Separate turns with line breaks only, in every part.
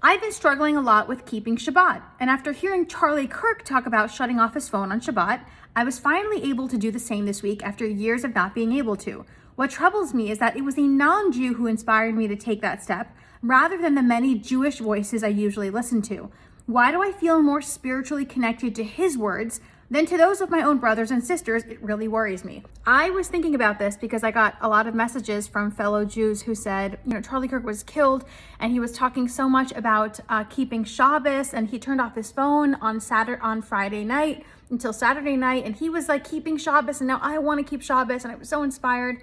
I've been struggling a lot with keeping Shabbat, and after hearing Charlie Kirk talk about shutting off his phone on Shabbat, I was finally able to do the same this week after years of not being able to. What troubles me is that it was a non-Jew who inspired me to take that step, rather than the many Jewish voices I usually listen to. Why do I feel more spiritually connected to his words than to those of my own brothers and sisters? It really worries me. I was thinking about this because I got a lot of messages from fellow Jews who said, Charlie Kirk was killed and he was talking so much about keeping Shabbos, and he turned off his phone on Friday night until Saturday night, and he was like keeping Shabbos, and now I want to keep Shabbos, and I was so inspired.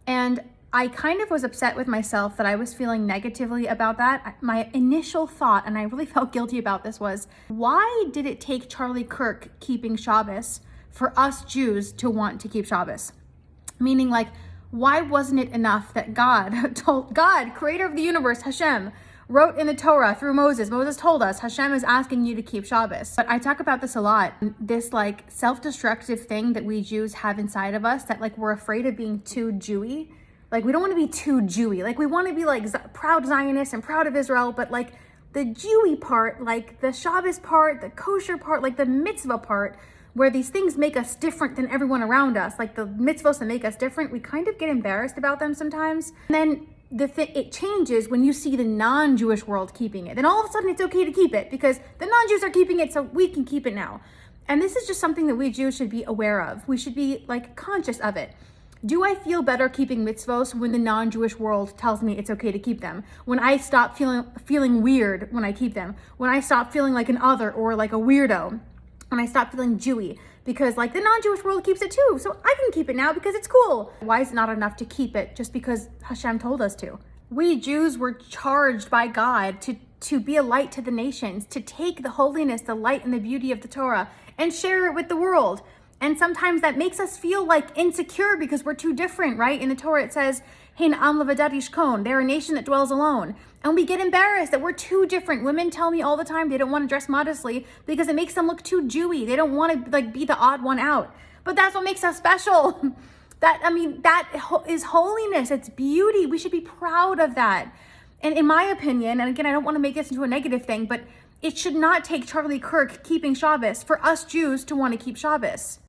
And I kind of was upset with myself that I was feeling negatively about that. My initial thought, and I really felt guilty about this, was why did it take Charlie Kirk keeping Shabbos for us Jews to want to keep Shabbos? Meaning, like, why wasn't it enough that God, creator of the universe, Hashem, wrote in the Torah through Moses told us, Hashem is asking you to keep Shabbos. But I talk about this a lot, this like self-destructive thing that we Jews have inside of us, that like we're afraid of being too Jewy. Like, we don't want to be too Jewy. Like, we want to be like proud Zionists and proud of Israel, but like the Jewy part, like the Shabbos part, the kosher part, like the mitzvah part, where these things make us different than everyone around us, like the mitzvahs that make us different, we kind of get embarrassed about them sometimes. And then it changes when you see the non-Jewish world keeping it. Then all of a sudden it's okay to keep it because the non-Jews are keeping it, so we can keep it now. And this is just something that we Jews should be aware of. We should be like conscious of it. Do I feel better keeping mitzvos when the non-Jewish world tells me it's okay to keep them? When I stop feeling weird when I keep them? When I stop feeling like an other or like a weirdo? When I stop feeling Jewy? Because like the non-Jewish world keeps it too, so I can keep it now because it's cool. Why is it not enough to keep it just because Hashem told us to? We Jews were charged by God to be a light to the nations, to take the holiness, the light, and the beauty of the Torah and share it with the world. And sometimes that makes us feel like insecure because we're too different, right? In the Torah it says, Hein am levadat yishkon, they're a nation that dwells alone. And we get embarrassed that we're too different. Women tell me all the time they don't want to dress modestly because it makes them look too Jewy. They don't want to like be the odd one out. But that's what makes us special. That is holiness. It's beauty. We should be proud of that. And in my opinion, and again, I don't want to make this into a negative thing, but it should not take Charlie Kirk keeping Shabbos for us Jews to want to keep Shabbos.